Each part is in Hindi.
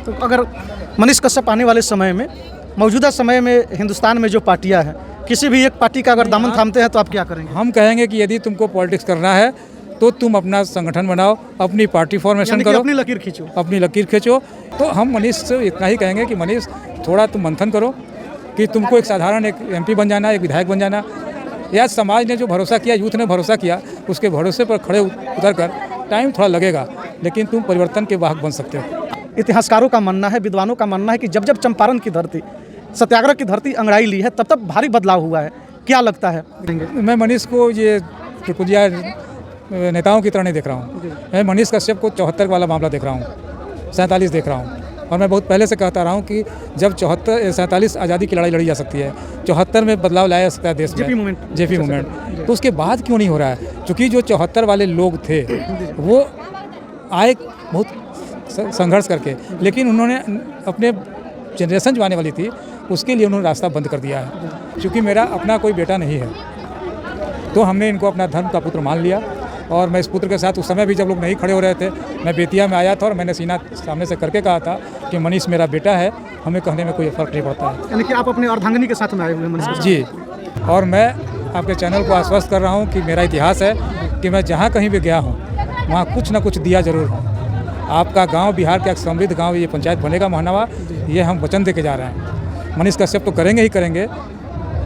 तो अगर मनीष कश्यप आने वाले समय में, मौजूदा समय में हिंदुस्तान में जो पार्टियां हैं, किसी भी एक पार्टी का अगर दामन थामते हैं तो आप क्या करेंगे? हम कहेंगे कि यदि तुमको पॉलिटिक्स करना है तो तुम अपना संगठन बनाओ, अपनी पार्टी फॉर्मेशन करो, अपनी लकीर खींचो, अपनी लकीर खींचो। तो हम मनीष से इतना ही कहेंगे कि मनीष थोड़ा तुम मंथन करो कि तुमको एक साधारण एक MP बन जाना, एक विधायक बन जाना, या समाज ने जो भरोसा किया, यूथ ने भरोसा किया, उसके भरोसे पर खड़े उतर कर टाइम थोड़ा लगेगा, लेकिन तुम परिवर्तन के वाहक बन सकते हो। इतिहासकारों का मानना है, विद्वानों का मानना है कि जब जब चंपारण की धरती, सत्याग्रह की धरती अंगड़ाई ली है, तब तब भारी बदलाव हुआ है। क्या लगता है? मैं मनीष को ये टुकुदिया नेताओं की तरह नहीं देख रहा हूँ। मैं मनीष कश्यप को 74 वाला मामला देख रहा हूँ, 47 देख रहा हूँ। और मैं बहुत पहले से कहता रहा हूँ कि जब 47 आज़ादी की लड़ाई लड़ी जा सकती है, 74 में बदलाव लाया जा सकता है देश में, जेपी मूवमेंट, तो उसके बाद क्यों नहीं हो रहा है? क्योंकि जो 74 वाले लोग थे वो आए बहुत संघर्ष करके, लेकिन उन्होंने अपने जनरेशन जो आने वाली थी उसके लिए उन्होंने रास्ता बंद कर दिया है। क्योंकि मेरा अपना कोई बेटा नहीं है, तो हमने इनको अपना धर्म का पुत्र मान लिया। और मैं इस पुत्र के साथ उस समय भी जब लोग नहीं खड़े हो रहे थे, मैं बेतिया में आया था और मैंने सीना सामने से करके कहा था कि मनीष मेरा बेटा है, हमें कहने में कोई फ़र्क नहीं पड़ता है। यानी कि आप अपने अर्धांगिनी के साथ में आए हुए हैं मनीष? जी, और मैं आपके चैनल को आश्वस्त कर रहा हूँ कि मेरा इतिहास है कि मैं जहाँ कहीं भी गया हूँ वहाँ कुछ ना कुछ दिया ज़रूर हूँ। आपका गाँव बिहार का एक समृद्ध गाँव, ये पंचायत बनेगा महानवा, ये हम वचन दे के जा रहे हैं। मनीष कश्यप तो करेंगे ही करेंगे,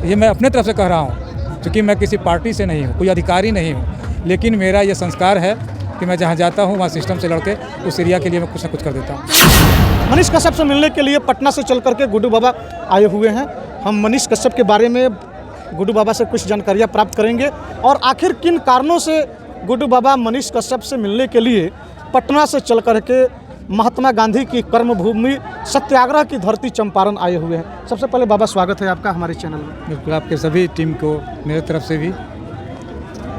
ये मैं अपने तरफ से कह रहा हूँ, क्योंकि मैं किसी पार्टी से नहीं हूँ, कोई अधिकारी नहीं हूँ, लेकिन मेरा ये संस्कार है कि मैं जहाँ जाता हूँ वहाँ सिस्टम से लड़के उस एरिया के लिए मैं कुछ ना कुछ कर देता हूँ। मनीष कश्यप से मिलने के लिए पटना से चल करके गुड्डू बाबा आए हुए हैं। हम मनीष कश्यप के बारे में गुड्डू बाबा से कुछ जानकारियाँ प्राप्त करेंगे और आखिर किन कारणों से गुड्डू बाबा मनीष कश्यप से मिलने के लिए पटना से चल करके महात्मा गांधी की कर्मभूमि सत्याग्रह की धरती चंपारण आए हुए हैं। सबसे पहले बाबा स्वागत है आपका हमारे चैनल में। बिल्कुल, आपके सभी टीम को मेरे तरफ से भी।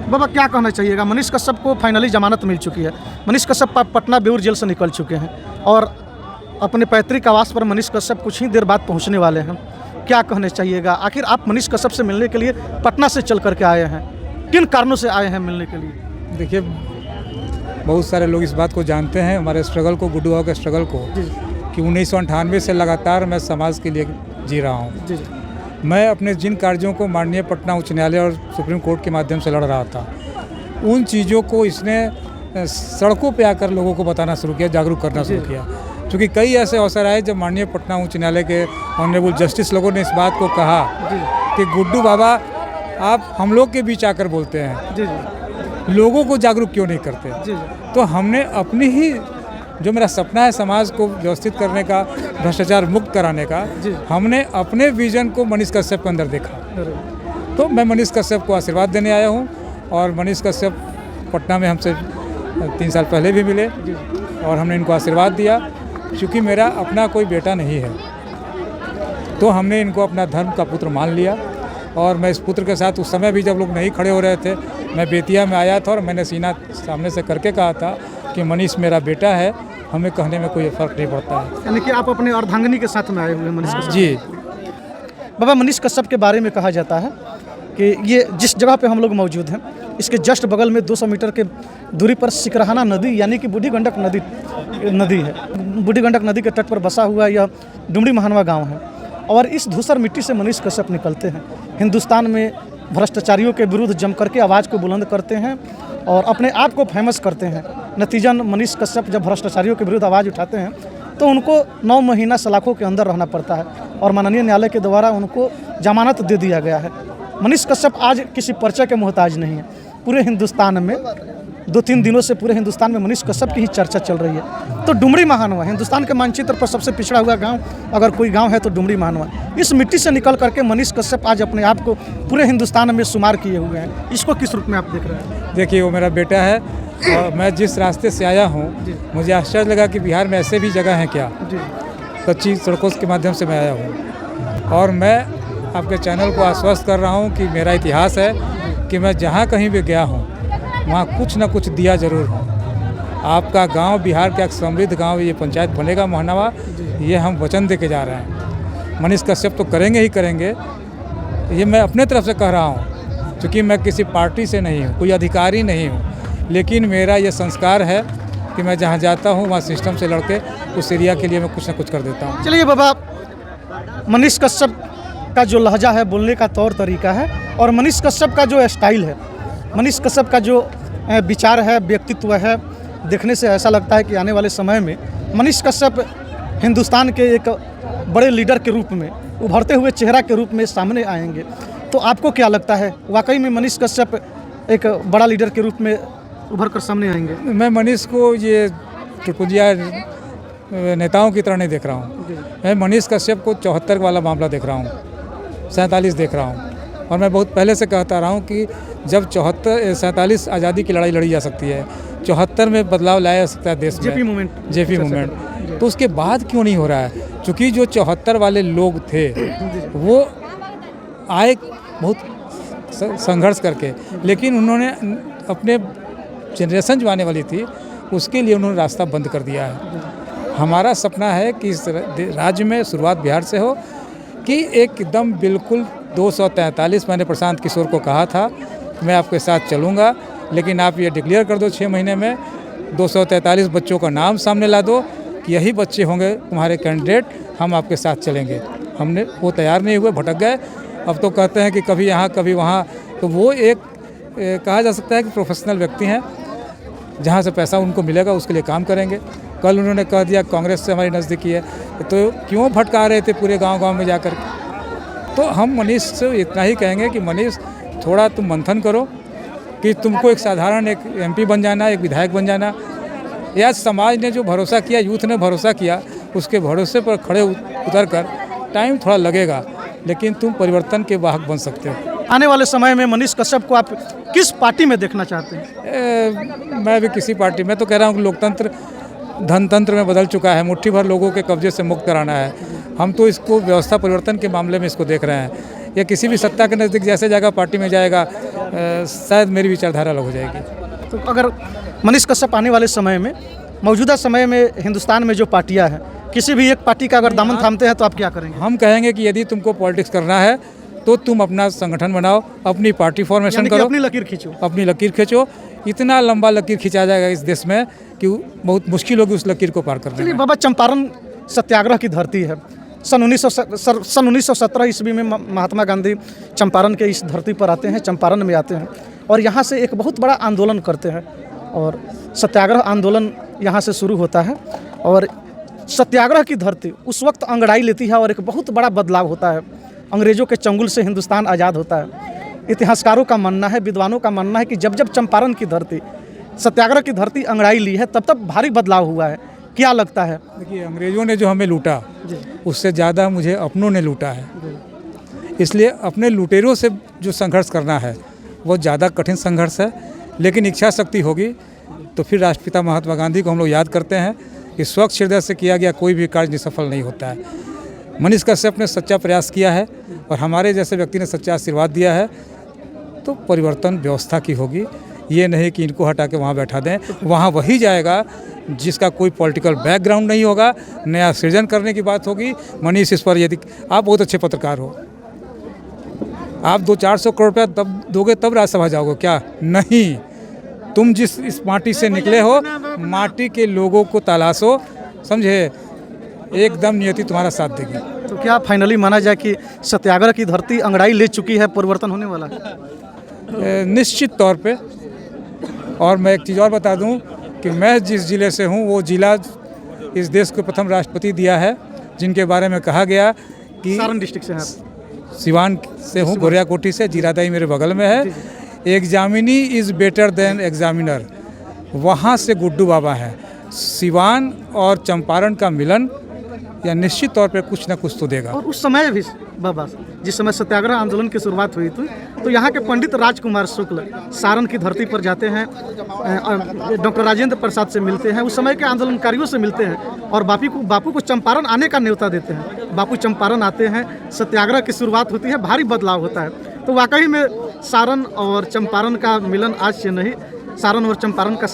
बाबा क्या कहना चाहिएगा? मनीष कश्यप को फाइनली जमानत मिल चुकी है। मनीष कश्यप पटना बेऊर जेल से निकल चुके हैं और अपने पैतृक आवास पर मनीष कश्यप कुछ ही देर बाद पहुंचने वाले हैं। क्या कहना चाहिएगा? आखिर आप मनीष कश्यप से मिलने के लिए पटना से चल करके आए हैं, किन कारणों से आए हैं मिलने के लिए? देखिए, बहुत सारे लोग इस बात को जानते हैं, हमारे स्ट्रगल को, गुड्डू बाबा के स्ट्रगल को, कि 1998 से लगातार मैं समाज के लिए जी रहा हूँ। मैं अपने जिन कार्यों को माननीय पटना उच्च न्यायालय और सुप्रीम कोर्ट के माध्यम से लड़ रहा था, उन चीज़ों को इसने सड़कों पे आकर लोगों को बताना शुरू किया, जागरूक करना शुरू किया। क्योंकि कई ऐसे अवसर आए जब माननीय पटना उच्च न्यायालय के ऑनरेबल जस्टिस लोगों ने इस बात को कहा कि गुड्डू बाबा आप हम लोग के बीच आकर बोलते हैं, लोगों को जागरूक क्यों नहीं करते? तो हमने अपनी ही जो मेरा सपना है समाज को व्यवस्थित करने का, भ्रष्टाचार मुक्त कराने का, हमने अपने विजन को मनीष कश्यप के अंदर देखा। तो मैं मनीष कश्यप को आशीर्वाद देने आया हूँ और मनीष कश्यप पटना में हमसे 3 साल पहले भी मिले और हमने इनको आशीर्वाद दिया। क्योंकि मेरा अपना कोई बेटा नहीं है, तो हमने इनको अपना धर्म का पुत्र मान लिया। और मैं इस पुत्र के साथ उस समय भी जब लोग नहीं खड़े हो रहे थे, मैं बेतिया में आया था और मैंने सीना सामने से करके कहा था कि मनीष मेरा बेटा है, हमें कहने में कोई फ़र्क नहीं पड़ता है। यानी कि आप अपने अर्धांगिनी के साथ में आए हुए हैं मनीष कश्यप? जी बाबा, मनीष कश्यप के बारे में कहा जाता है कि ये जिस जगह पे हम लोग मौजूद हैं, इसके जस्ट बगल में 200 मीटर के दूरी पर सिकरहाना नदी यानी कि बूढ़ी गंडक नदी है। बूढ़ी गंडक नदी के तट पर बसा हुआ यह डुमरी महानवा गाँव है और इस धूसर मिट्टी से मनीष कश्यप निकलते हैं। हिंदुस्तान में भ्रष्टाचारियों के विरुद्ध जम करके आवाज़ को बुलंद करते हैं और अपने आप को फेमस करते हैं। नतीजन मनीष कश्यप जब भ्रष्टाचारियों के विरुद्ध आवाज़ उठाते हैं तो उनको 9 महीना सलाखों के अंदर रहना पड़ता है और माननीय न्यायालय के द्वारा उनको जमानत दे दिया गया है। मनीष कश्यप आज किसी परिचय के मोहताज नहीं है। पूरे हिंदुस्तान में 2-3 दिनों से पूरे हिंदुस्तान में मनीष कश्यप की ही चर्चा चल रही है। तो डुमरी महानवा हिंदुस्तान के मानचित्र पर सबसे पिछड़ा हुआ गांव अगर कोई गांव है तो डुमरी महानवा। इस मिट्टी से निकल करके मनीष कश्यप आज अपने आप को पूरे हिंदुस्तान में शुमार किए हुए हैं। इसको किस रूप में आप देख रहे हैं? देखिए, वो मेरा बेटा है और मैं जिस रास्ते से आया हूँ, मुझे आश्चर्य लगा कि बिहार में ऐसे भी जगह हैं क्या। कच्ची सड़कों के माध्यम से मैं आया हूँ और मैं आपके चैनल को आश्वस्त कर रहा हूँ कि मेरा इतिहास है कि मैं जहाँ कहीं भी गया हूँ वहाँ कुछ ना कुछ दिया ज़रूर हूँ। आपका गांव बिहार का एक समृद्ध गांव, ये पंचायत बनेगा महानवा, ये हम वचन दे के जा रहे हैं। मनीष कश्यप तो करेंगे ही करेंगे, ये मैं अपने तरफ से कह रहा हूँ, क्योंकि मैं किसी पार्टी से नहीं हूँ, कोई अधिकारी नहीं हूँ, लेकिन मेरा ये संस्कार है कि मैं जहाँ जाता हूँ वहाँ सिस्टम से लड़के उस एरिया के लिए मैं कुछ ना कुछ कर देता हूँ। चलिए बाबा, मनीष कश्यप का जो लहजा है, बोलने का तौर तरीका है, और मनीष कश्यप का जो स्टाइल है, मनीष कश्यप का जो विचार है, व्यक्तित्व है, देखने से ऐसा लगता है कि आने वाले समय में मनीष कश्यप हिंदुस्तान के एक बड़े लीडर के रूप में, उभरते हुए चेहरा के रूप में सामने आएंगे। तो आपको क्या लगता है, वाकई में मनीष कश्यप एक बड़ा लीडर के रूप में उभर कर सामने आएंगे? मैं मनीष को ये टुटपुंजिया नेताओं की तरह नहीं देख रहा हूँ। मैं मनीष कश्यप को 74 वाला मामला देख रहा हूँ, 47 देख रहा हूँ। और मैं बहुत पहले से कहता रहा हूँ कि जब 47 आज़ादी की लड़ाई लड़ी जा सकती है, 74 में बदलाव लाया जा सकता है देश में, जेपी मूवमेंट, तो उसके बाद क्यों नहीं हो रहा है? क्योंकि जो 74 वाले लोग थे वो आए बहुत संघर्ष करके, लेकिन उन्होंने अपने जनरेशन जो आने वाली थी उसके लिए उन्होंने रास्ता बंद कर दिया है। हमारा सपना है कि इस राज्य में शुरुआत बिहार से हो, कि एकदम बिल्कुल 243। मैंने प्रशांत किशोर को कहा था मैं आपके साथ चलूँगा, लेकिन आप ये डिक्लेयर कर दो 6 महीने में 243 बच्चों का नाम सामने ला दो कि यही बच्चे होंगे तुम्हारे कैंडिडेट, हम आपके साथ चलेंगे। हमने वो तैयार नहीं हुए, भटक गए। अब तो कहते हैं कि कभी यहाँ कभी वहाँ। तो वो एक कहा जा सकता है कि प्रोफेशनल व्यक्ति हैं, जहाँ से पैसा उनको मिलेगा उसके लिए काम करेंगे। कल उन्होंने कह दिया कांग्रेस से हमारी नज़दीकी है, तो क्यों भटका रहे थे पूरे गांव-गांव में जाकर? तो हम मनीष से इतना ही कहेंगे कि मनीष, थोड़ा तुम मंथन करो कि तुमको एक साधारण एक MP बन जाना, एक विधायक बन जाना, या समाज ने जो भरोसा किया, यूथ ने भरोसा किया, उसके भरोसे पर खड़े उतर कर टाइम थोड़ा लगेगा, लेकिन तुम परिवर्तन के वाहक बन सकते हो। आने वाले समय में मनीष कश्यप को आप किस पार्टी में देखना चाहते हैं? मैं भी किसी पार्टी में, तो कह रहा हूँ कि लोकतंत्र धनतंत्र में बदल चुका है, मुट्ठी भर लोगों के कब्जे से मुक्त कराना है। हम तो इसको व्यवस्था परिवर्तन के मामले में इसको देख रहे हैं। या किसी भी सत्ता के नज़दीक जैसे जाएगा पार्टी में जाएगा, शायद मेरी विचारधारा अलग हो जाएगी। तो अगर मनीष कश्यप आने वाले समय में, मौजूदा समय में हिंदुस्तान में जो पार्टियां हैं, किसी भी एक पार्टी का अगर दामन थामते हैं तो आप क्या करेंगे? हम कहेंगे कि यदि तुमको पॉलिटिक्स करना है तो तुम अपना संगठन बनाओ, अपनी पार्टी फॉर्मेशन करो, अपनी लकीर खींचो, अपनी लकीर खींचो। इतना लंबा लकीर खींचा जाएगा इस देश में कि बहुत मुश्किल होगी उस लकीर को पार करने। चलिए बाबा, चंपारण सत्याग्रह की धरती है। सन 1917 ईस्वी में महात्मा गांधी चंपारण के इस धरती पर आते हैं, चंपारण में आते हैं, और यहाँ से एक बहुत बड़ा आंदोलन करते हैं, और सत्याग्रह आंदोलन यहाँ से शुरू होता है। और सत्याग्रह की धरती उस वक्त अंगड़ाई लेती है और एक बहुत बड़ा बदलाव होता है। अंग्रेज़ों के चंगुल से हिंदुस्तान आज़ाद होता है। इतिहासकारों का मानना है, विद्वानों का मानना है कि जब जब चंपारण की धरती, सत्याग्रह की धरती अंगड़ाई ली है, तब तब भारी बदलाव हुआ है। क्या लगता है? देखिए, अंग्रेज़ों ने जो हमें लूटा, उससे ज़्यादा मुझे अपनों ने लूटा है। इसलिए अपने लुटेरों से जो संघर्ष करना है वो ज़्यादा कठिन संघर्ष है, लेकिन इच्छा शक्ति होगी तो फिर राष्ट्रपिता महात्मा गांधी को हम लोग याद करते हैं कि स्वच्छ हृदय से किया गया कोई भी कार्य सफल नहीं होता है। मनीष कश्यप ने सच्चा प्रयास किया है और हमारे जैसे व्यक्ति ने सच्चा आशीर्वाद दिया है, तो परिवर्तन व्यवस्था की होगी। ये नहीं कि इनको हटा के वहाँ बैठा दें। वहाँ वही जाएगा जिसका कोई पॉलिटिकल बैकग्राउंड नहीं होगा, नया सृजन करने की बात होगी। मनीष, इस पर यदि आप बहुत अच्छे पत्रकार हो, आप 200-400 करोड़ रुपया तब दोगे तब राज्यसभा जाओगे क्या? नहीं, तुम जिस इस माटी से निकले हो, माटी के लोगों को तलाशो, समझे? एकदम नियति तुम्हारा साथ देगी। तो क्या फाइनली माना जाए कि सत्याग्रह की धरती अंगड़ाई ले चुकी है, परिवर्तन होने वाला है? निश्चित तौर पे। और मैं एक चीज़ और बता दूं कि मैं जिस ज़िले से हूं वो ज़िला इस देश को प्रथम राष्ट्रपति दिया है, जिनके बारे में कहा गया कि सारण डिस्ट्रिक्ट से हैं, सिवान से हूँ, गोरियाकोटी से, जीरादाई मेरे बगल में है। Examinee is better than examiner, वहाँ से गुड्डू बाबा हैं। सिवान और चंपारण का मिलन या निश्चित तौर पे कुछ ना कुछ तो देगा। और उस समय भी बाबा, जिस समय सत्याग्रह आंदोलन की शुरुआत हुई थी, तो यहाँ के पंडित राजकुमार शुक्ल सारण की धरती पर जाते हैं, डॉक्टर राजेंद्र प्रसाद से मिलते हैं, उस समय के आंदोलनकारियों से मिलते हैं, और बापू को चंपारण आने का न्योता देते हैं। बापू चंपारण आते हैं, सत्याग्रह की शुरुआत होती है, भारी बदलाव होता है। तो वाकई में सारण और चंपारण का मिलन आज से नहीं, सारण और चंपारण का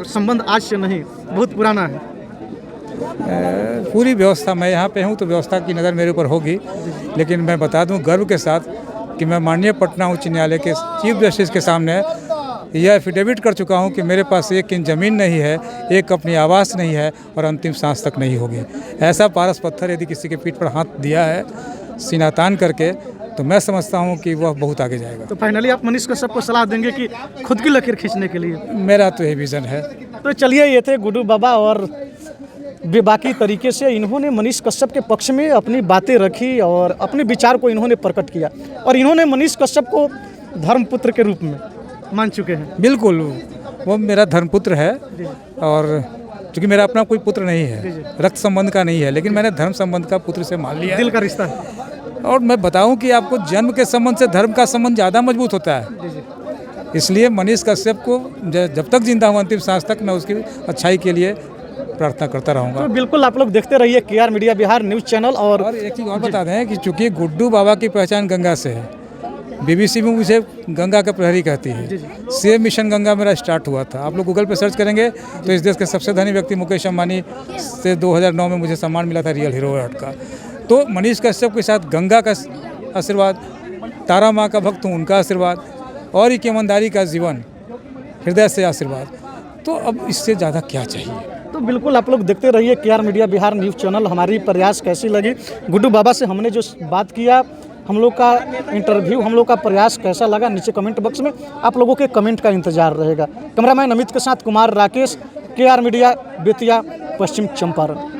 संबंध आज से नहीं, बहुत पुराना है। पूरी व्यवस्था, मैं यहाँ पे हूँ तो व्यवस्था की नज़र मेरे ऊपर होगी, लेकिन मैं बता दूँ गर्व के साथ कि मैं माननीय पटना उच्च न्यायालय के चीफ जस्टिस के सामने यह एफिडेविट कर चुका हूँ कि मेरे पास 1 इंच ज़मीन नहीं है, एक अपनी आवास नहीं है और अंतिम सांस तक नहीं होगी। ऐसा पारस पत्थर यदि किसी के पीठ पर हाथ दिया है सीना तान करके, तो मैं समझता हूँ कि वह बहुत आगे जाएगा। तो फाइनली आप मनीष कश्यप को सलाह देंगे कि खुद की लकीर खींचने के लिए? मेरा तो यही विज़न है। तो चलिए, ये थे गुड्डू बाबा और बेबाकी तरीके से इन्होंने मनीष कश्यप के पक्ष में अपनी बातें रखी और अपने विचार को इन्होंने प्रकट किया और इन्होंने मनीष कश्यप को धर्मपुत्र के रूप में मान चुके हैं। बिल्कुल, वो मेरा धर्मपुत्र है और चूँकि मेरा अपना कोई पुत्र नहीं है, रक्त संबंध का नहीं है, लेकिन मैंने धर्म संबंध का पुत्र से मान लिया है। दिल का रिश्ता है। और मैं बताऊं कि आपको जन्म के संबंध से धर्म का संबंध ज़्यादा मजबूत होता है। इसलिए मनीष कश्यप को जब तक जिंदा हूँ अंतिम सांस तक मैं उसकी अच्छाई के लिए प्रार्थना करता रहूँगा। तो बिल्कुल आप लोग देखते रहिए KR media Bihar news channel. और एक चीज़ और बता दें कि चूँकि गुड्डू बाबा की पहचान गंगा से है, BBC में मुझे गंगा का प्रहरी कहती है। सेव मिशन गंगा मेरा स्टार्ट हुआ था। आप लोग गूगल पे सर्च करेंगे तो इस देश के सबसे धनी व्यक्ति मुकेश अंबानी से 2009 में मुझे सम्मान मिला था रियल हीरो अवार्ड का। तो मनीष कश्यप के साथ गंगा का आशीर्वाद, तारा माँ का भक्त हूँ उनका आशीर्वाद और एक ईमानदारी का जीवन, हृदय से आशीर्वाद। तो अब इससे ज़्यादा क्या चाहिए? तो बिल्कुल आप लोग देखते रहिए KR media Bihar news channel. हमारी प्रयास कैसी लगी, गुड्डू बाबा से हमने जो बात किया, हम लोग का इंटरव्यू, हम लोग का प्रयास कैसा लगा, नीचे कमेंट बॉक्स में आप लोगों के कमेंट का इंतजार रहेगा। कैमरामैन अमित के साथ कुमार राकेश, KR मीडिया, बेतिया, पश्चिम चंपारण।